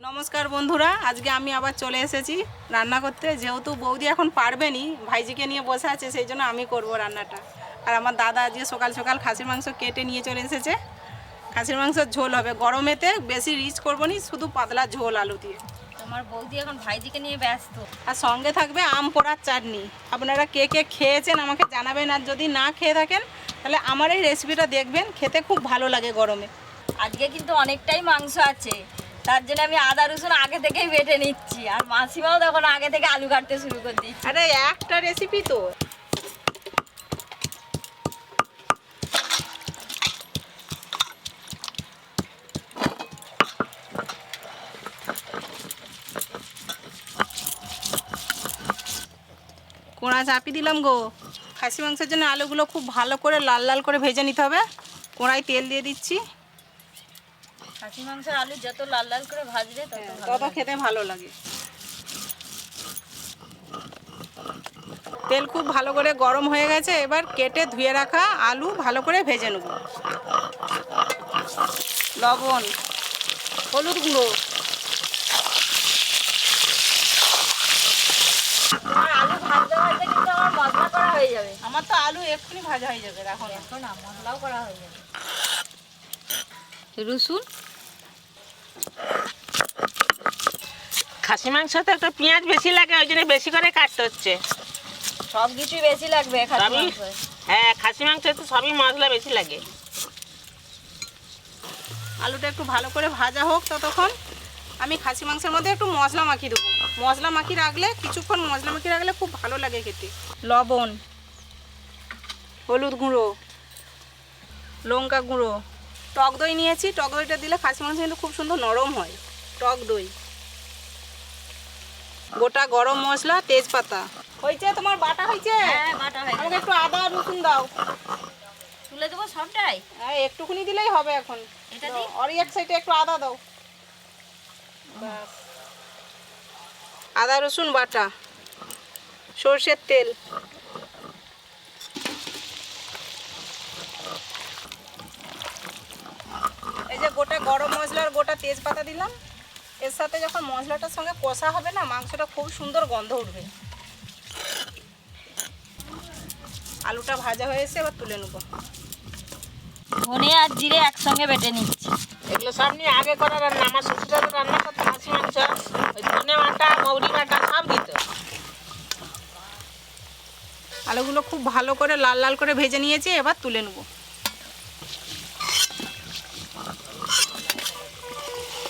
नमस्कार बंधुरा आज के आमी आबार चले एसेছি रान्ना करते जेहेतु बौदी এখন পারবেনি ভাইজিকে নিয়ে বসে আছে সেই জন্য আমি করব রান্নাটা। আর আমার দাদা আজকে সকাল সকাল খাসির মাংস কেটে নিয়ে চলে এসেছে। খাসির মাংসের ঝোল হবে, গরমেতে বেশি রিচ করব না, শুধু পাতলা ঝোল আলু দিয়ে। তোমার বৌদি এখন ভাইজিকে নিয়ে ব্যস্ত। আর সঙ্গে থাকবে আম পোড়ার চাটনি। আপনারা কে কে খেয়েছেন আমাকে জানাবেন, আর যদি না খেয়ে থাকেন তাহলে আমার এই রেসিপিটা দেখবেন, খেতে খুব ভালো লাগে গরমে। আজকে কিন্তু অনেকটাই মাংস আছে, তার জন্য আমি আদা রসুন আগে থেকেই বেটে নিচ্ছি, আর মাসিমাও তখন আগে থেকে আলু কাটতে শুরু করে দিচ্ছি। আরে একটা রেসিপি তো। কোড়া চাপি দিলাম গো। খাসি মাংসের জন্য আলুগুলো খুব ভালো করে লাল লাল করে ভেজে নিতে হবে। কোড়ায় তেল দিয়ে দিচ্ছি। খাসি মাংসের আলু যত লাল লাল করে ভাজবে তত খেতে ভালো লাগে। তেল খুব ভালো করে গরম হয়ে গেছে, এবার কেটে ধুয়ে রাখা আলু ভালো করে ভেজে নেব। লবণ, হলুদ গুঁড়ো। আলু ভাজতে ভাজতে কিন্তু আমার মশলা করা হয়ে যাবে। আমার তো আলু এক্ষুনি ভাজা হয়ে যাবে, এখন এখন মশলাও করা হয়ে যাবে। রসুন, খাসি মাংসতে একটা পেঁয়াজ বেশি লাগে, ওই জন্য বেশি করে কাটতে হচ্ছে। সব কিছুই বেশি লাগবে খাসি মাংস। হ্যাঁ, খাসি মাংসে তো সবই মশলা বেশি লাগে। আলুটা একটু ভালো করে ভাজা হোক, ততক্ষণ আমি খাসি মাংসের মধ্যে একটু মশলা মাখিয়ে দেবো। মশলা মাখিয়ে রাখলে, কিছুক্ষণ মশলা মাখিয়ে রাখলে খুব ভালো লাগে খেতে। লবণ, হলুদ গুঁড়ো, লঙ্কা গুঁড়ো, টক দই নিয়েছি। টক দইটা দিলে খাসি মাংস কিন্তু খুব সুন্দর নরম হয়। টক দই, গোটা গরম মশলা, তেজপাতা। হয়েছে তোমার বাটা হয়েছে? হ্যাঁ, বাটা হয়ে আমাকে গেছে। একটু আদা রসুন দাও। তুলে দেবো সবটাই? হ্যাঁ, একটুখানি দিলেই হবে। এখন এটা দিই? আর এক সাইডে একটু আদা দাও। ব্যাস। আদা রসুন বাটা, সর্ষের তেল, এই যে গোটা গরম মশলা আর গোটা তেজপাতা দিলাম। এর সাথে যখন মশলাটার সঙ্গে কষা হবে না, মাংসটা খুব সুন্দর গন্ধ উঠবে। আলুটা ভাজা হয়ে এসে এবার তুলে নেব। ধনে আর জিরে একসঙ্গে বেটে নিচ্ছি। এগুলো সব নিয়ে আগে করা রান্না। আমার শ্বশুরা তো রান্না করতো খাসি মাংস, ওই ধনে বাটা, মৌরি বাটা সব দিত। আলুগুলো খুব ভালো করে লাল লাল করে ভেজে নিয়েছি, এবার তুলে নেব।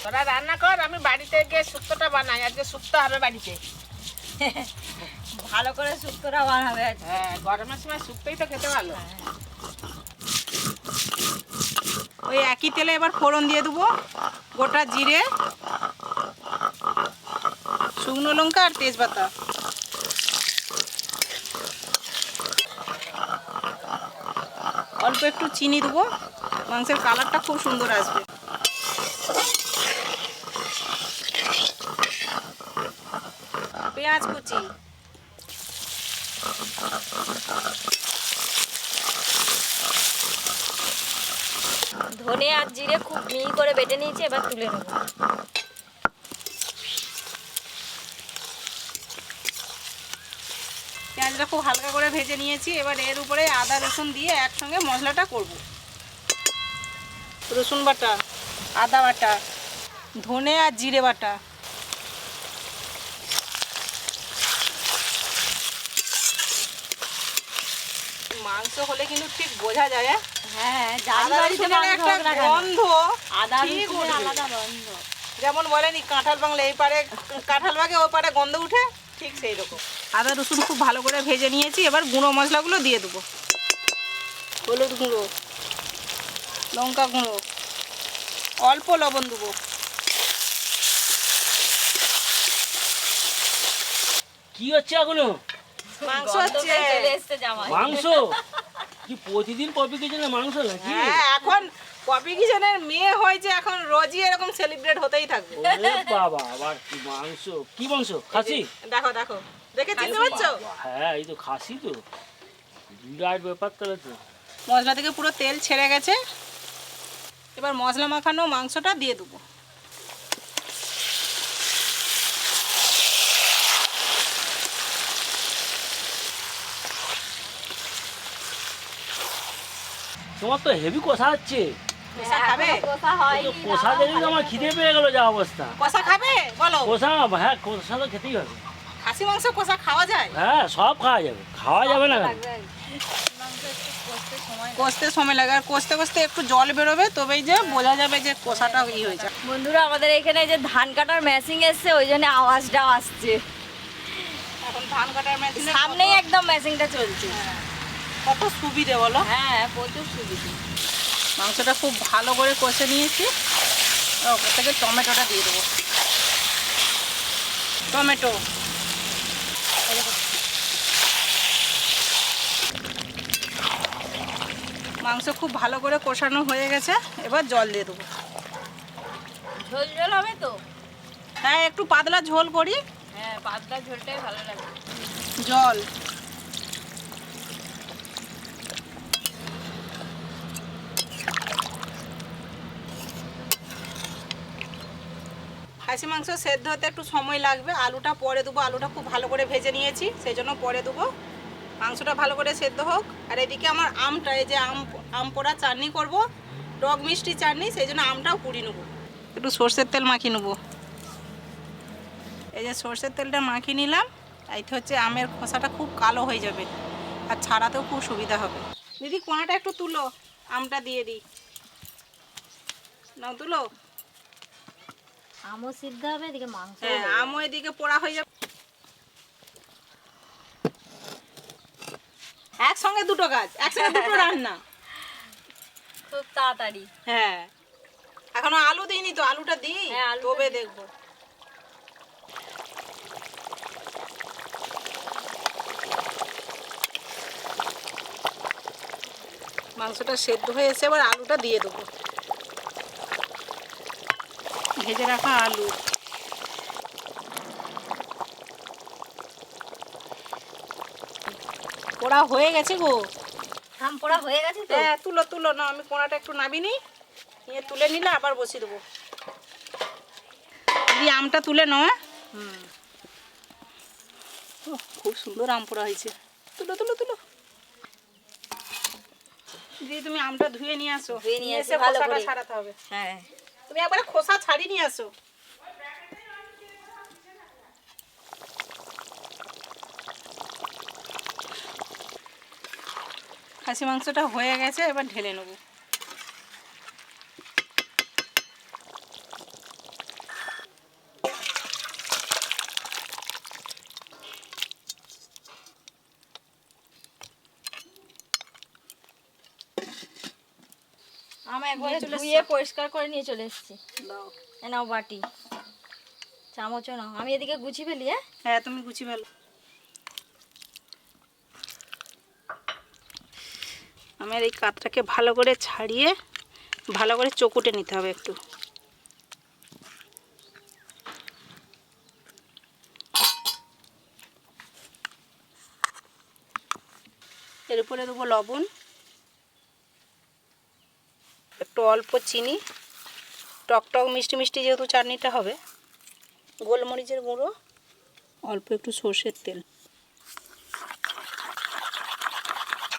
তোরা রান্না কর, আমি বাড়িতে গিয়ে শুক্তোটা বানাই। আজকে শুক্তো হবে বাড়িতে। ভালো করে শুক্তোটা বানাবে আজকে। হ্যাঁ, গরমের সময় শুক্তোই তো খেতে ভালো। ওই একই তেলে এবার ফোড়ন দিয়ে দেবো। গোটা জিরে, শুকনো লঙ্কা আর তেজপাতা। অল্প একটু চিনি দেবো, মাংসের কালারটা খুব সুন্দর আসবে। পেঁয়াজ কুচি, ধনে আর জিরে খুব মিহি করে বেটে নিয়েছি, এবার তুলে নেব। পেঁয়াজটা খুব হালকা করে ভেজে নিয়েছি। এবার এর উপরে আদা রসুন দিয়ে একসঙ্গে মশলাটা করব। রসুন বাটা, আদা বাটা, ধনে আর জিরে বাটা, মাংস হলে কিন্তু ঠিক বোঝা যায়। হ্যাঁ, আদা রসুনের একটা গন্ধ, আদা ঠিক রসুনের উঠবে। আলাদা গন্ধ। যেমন বলেনি কাঁঠাল বাংলা এই পারে কাঁঠাল বাগে ও পারে গন্ধ উঠে, ঠিক সেই রকম। আদা রসুন খুব ভালো করে ভেজে নিয়েছি। এবার গুঁড়ো মশলাগুলো দিয়ে দেবো। হলুদ গুঁড়ো, লঙ্কা গুঁড়ো, অল্প লবণ দেবো। কি হচ্ছে এখনো? মাংস গন্ধ হচ্ছে। পেয়ে চলে এসছে জামাই। মাংস? কি প্রতিদিন পপি কিচেনে মাংস নাকি? হ্যাঁ, এখন পপি কিচেনের মেয়ে হয়েছে, এখন রোজই এরকম সেলিব্রেট হতেই থাকবে। ওরে বাবা, আবার কি মাংস? কি মাংস? খাসি? দেখো দেখো, দেখে চিনতে পারছো? হ্যাঁ, এই তো খাসি তো। বিরাট ব্যাপার তাহলে তো। মশলা থেকে পুরো তেল ছেড়ে গেছে। এবার মশলা মাখানো মাংসটা দিয়ে দেবো। তোমার তো হেভি কষা হচ্ছে। কষা খাবে? কষা এই হয়নি তো কষা দেখে তো আমার খিদে পেয়ে গেল যা অবস্থা। কষা খাবে বলো? কষা, হ্যাঁ কষা তো খেতেই হবে। খাসি মাংস কষা খাওয়া যায়? হ্যাঁ সব খাওয়া যাবে, খাওয়া যাবে না কেন? কষতে সময় লাগে, আর কষতে কষতে একটু জল বেরোবে, তবেই যে বোঝা যাবে যে কষাটা ই হয়েছে। বন্ধুরা আমাদের এখানে যে ধান কাটার মেশিন এসছে, ওই জন্য আওয়াজটাও আসছে। এখন ধান কাটার মেশিন সামনেই একদম মেশিনটা চলছে। কত সুবিধে বলো। হ্যাঁ প্রচুর সুবিধা। মাংসটা খুব ভালো করে কষে নিয়েছি, ওপর থেকে টমেটোটা দিয়ে দেবো। টমেটো মাংস খুব ভালো করে কষানো হয়ে গেছে, এবার জল দিয়ে দেবো। ঝোল ঝোল হবে তো? হ্যাঁ একটু পাতলা ঝোল করি। হ্যাঁ পাতলা ঝোলটাই ভালো লাগে। জল খাসি মাংস সেদ্ধ হতে একটু সময় লাগবে, আলুটা পরে দেবো। আলুটা খুব ভালো করে ভেজে নিয়েছি, সেই জন্য পরে দেবো। মাংসটা ভালো করে সেদ্ধ হোক। আর এদিকে আমার আমটা, এই যে আম পোড়া চাটনি করব, টক মিষ্টি চাটনি, সেই জন্য আমটাও পুড়ি নেবো। একটু সর্ষের তেল মাখিয়ে নেবো। এই যে সর্ষের তেলটা মাখিয়ে নিলাম। এইটা হচ্ছে আমের খোসাটা খুব কালো হয়ে যাবে, আর ছাড়াতেও খুব সুবিধা হবে। দিদি কোয়াটা একটু তুলো, আমটা দিয়ে দিই। নাও তুলো। আমও সিদ্ধ হবে, এদিকে মাংস। হ্যাঁ আমও এদিকে পোড়া হয়ে যাবে। একসঙ্গে দুটো কাজ, একসঙ্গে দুটো রান্না। খুব তাড়াতাড়ি। হ্যাঁ এখনো আলু দিইনি তো, আলুটা দিই হ্যাঁ, আলুটা তবে দিই। দেখবো। মাংসটা সেদ্ধ হয়ে এসে এবার আলুটা দিয়ে দেবো। ভেজে রাখা আলু। পোড়া হয়ে গেছে গো। আম পোড়া হয়ে গেছে তো? হ্যাঁ তুলো তুলো না, আমি কোনাটা একটু নাবিনি, নিয়ে তুলে নিলে আবার বসিয়ে দেবো। দিদি আমটা তুলে নাও। হ্যাঁ খুব সুন্দর আম পোড়া হয়েছে। তুলো তুলো তুলো। দিদি তুমি আমটা ধুয়ে নিয়ে আসো, ধুয়ে নিয়ে এসে আসি ভালো খোসাটা করে। ছাড়াতে হবে। হ্যাঁ তুমি একবারে খোসা ছাড়িয়ে নিয়ে আসো। খাসি মাংসটা হয়ে গেছে, এবার ঢেলে নেবো। আম একবারে নিয়ে চলে ধুয়ে এসছো? পরিষ্কার করে নিয়ে চলে এসেছি। দাও। এ নাও বাটি, চামচও নাও। আমি এদিকে গুছিয়ে ফেলি। হ্যাঁ হ্যাঁ তুমি গুছিয়ে ফেলো। আমার এই কাতটাকে ভালো করে ছাড়িয়ে ভালো করে চকুটে নিতে হবে একটু। এর উপরে দেবো লবণ, একটু অল্প চিনি, টক টক মিষ্টি মিষ্টি যেহেতু চাটনিটা হবে, গোলমরিচের গুঁড়ো, অল্প একটু সর্ষের তেল।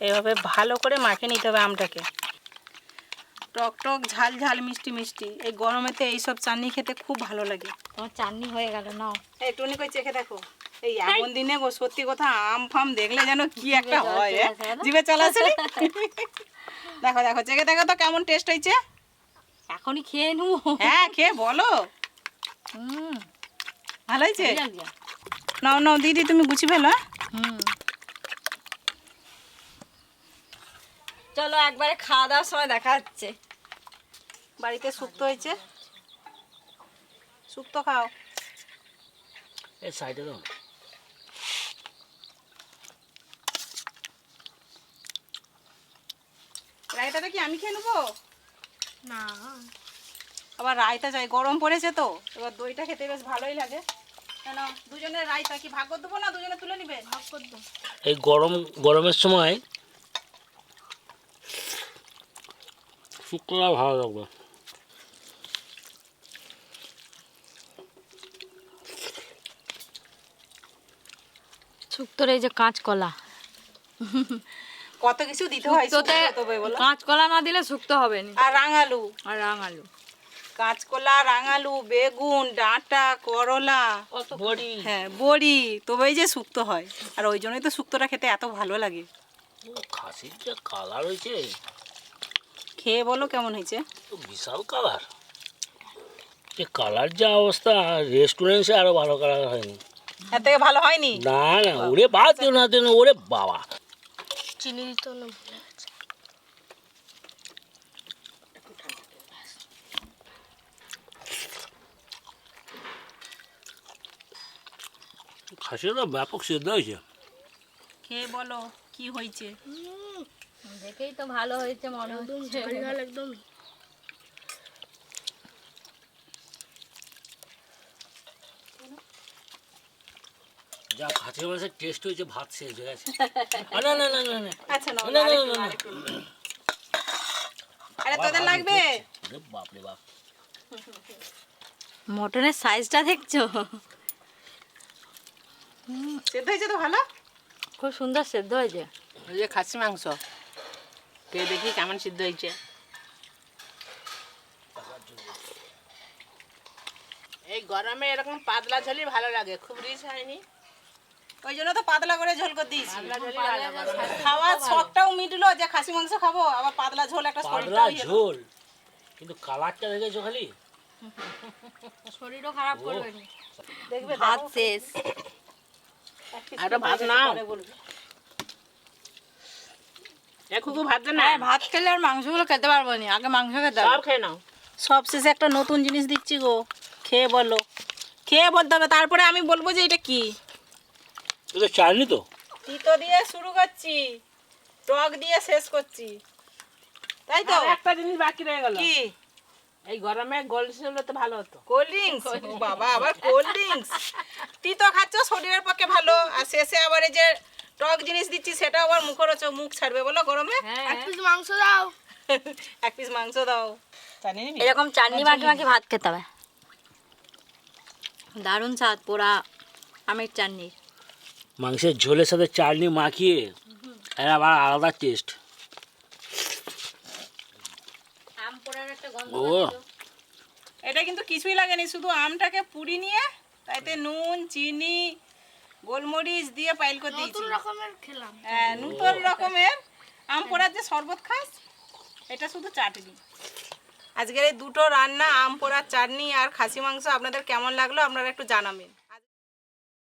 এভাবে ভালো করে মাখিয়ে নিতে হবে আমটাকে। টক টক ঝাল ঝাল মিষ্টি মিষ্টি, এই গরমেতে এইসব চাটনি খেতে খুব ভালো লাগে। তোমার চাটনি হয়ে গেল, নাও। এই টুনি কই চেখে দেখো। এই এমন দিনে গো সত্যি কথা আম ফাম দেখলে যেন কি একটা হয়, জিভে চলে আসে নি? দেখো দেখো চেখে দেখো তো কেমন টেস্ট হয়েছে। এখনই খেয়ে নেবো। হ্যাঁ খেয়ে বলো ভালো হয়েছে। নাও নাও দিদি তুমি গুছিয়ে ফেলো। চলো একবারে খাওয়া দাওয়ার সময় দেখা হচ্ছে। বাড়িতে শুক্তো হয়েছে, শুক্তো খাও। এই সাইডে দাও। রায়তাটা কি আমি খেয়ে নেবো? না আবার রায়তা চাই, গরম পড়েছে তো, এবার দইটা খেতে বেশ ভালোই লাগে। কেন দুজনের রায়তা কি ভাগ করে দেবো না দুজনে তুলে নিবে? ভাগ করে দাও। এই গরমের সময় শুক্তোটা ভালো লাগবে। শুক্তোর এই যে কাঁচকলা, কত কিছু দিতে হয় শুক্তোতে শুক্তো তবে বলো। কাঁচকলা না দিলে শুক্তো হবে না। আর রাঙালু, আর রাঙালু, কাঁচকলা, রাঙালু, বেগুন, ডাঁটা, করলা, বড়ি। হ্যাঁ বড়ি, তবেই যে শুক্তো হয়। আর ওই জন্যই তো শুক্তোটা খেতে এত ভালো লাগে। খাসির যে কালার হয়েছে, খেয়ে বলো কেমন হয়েছে। তো বিশাল কালার। যে কালার যা অবস্থা, রেস্টুরেন্টে আরো ভালো কালার হয়নি। এর থেকে ভালো হয়নি। না না, ওরে বাদ দিও না দিও না, ওরে বাবা। চিনি তো না। খাসিটা ব্যাপক সিদ্ধ হয়েছে। খেয়ে বলো কি হয়েছে। দেখেই তো ভালো হয়েছে মনে হচ্ছে। একদম। যা খাসির মাংসের টেস্ট হয়েছে, ভাত শেষ হয়ে গেছে। না না না না না, আচ্ছা নাও, না, না, আরেকটু, না, না। আরেকটু। আরে তোদের লাগবে। ওরে বাপ রে বাপ। মটনের সাইজটা দেখছো? সেদ্ধ হয়েছে তো ভালো। খুব সুন্দর সেদ্ধ হয়েছে। এই যে খাসি মাংস, কে দেখি কেমন সিদ্ধ হয়েছে। এই গরমে এরকম পাতলা ঝোলই ভালো লাগে, খুব রিচ হয়নি। ওই জন্য তো পাতলা করে ঝোল করে দিয়েছি। পাতলা ঝোলই ভালো গরমে। খাওয়ার শখটাও মিটলো যে খাসি মাংস খাবো, আবার পাতলা ঝোল একটা পাতলা শরীরটাও ইয়ে হলো। ঝোল, কিন্তু কালারটা দেখেছো খালি। শরীরও খারাপ করবে না। দেখবে ভাত দেখো, শেষ। এক piece আরো ভাত করে নাও। পরে বলবে। এ খুকু ভাত দে না। হ্যাঁ, ভাত খেলে আর মাংসগুলো খেতে পারবো না, আগে মাংস খেতে হবে। সব খেয়ে নাও। সব শেষে একটা নতুন জিনিস দিচ্ছি গো, খেয়ে বলো। খেয়ে বলতে হবে, তারপরে আমি বলবো যে এটা কি। এটা চাটনি তো। তিতো দিয়ে শুরু করছি, টক দিয়ে শেষ করছি, তাই তো। আর একটা জিনিস বাকি রয়ে গেল। কি? এই গরমে গোল্ড হলে তো ভালো হতো। Cold drinks. বাবা, আবার কোল্ড ড্রিঙ্কস। তিতো খাচ্ছ শরীরের পক্ষে ভালো, আর শেষে আবার এই যে টক জিনিস দিচ্ছি, সেটা আবার মুখরোচক, মুখ ছাড়বে বলো গরমে। এক পিস মাংস দাও। এক পিস মাংস দাও। জানি নি। এরকম চাটনি মাখি মাখি ভাত খেতে হবে। দারুণ স্বাদ পোড়া আমের চাটনির। মাংসের ঝোলের সাথে চাটনি মাখিয়ে এর আবার আলাদা টেস্ট। আম পোড়ার একটা গন্ধ। ও এটা কিন্তু কিছুই লাগেনি, শুধু আমটাকে পুড়ি নিয়ে তাইতে নুন, চিনি, গোলমরিচ দিয়ে পাইল করে দিয়েছি। নতুন রকমের খেলাম। হ্যাঁ, নতুন রকমের আম পোড়ার যে শরবত খাস, এটা শুধু চাটনি। আজকের এই দুটো রান্না, আম পোড়ার চাটনি আর খাসি মাংস, আপনাদের কেমন লাগলো আপনারা একটু জানাবেন।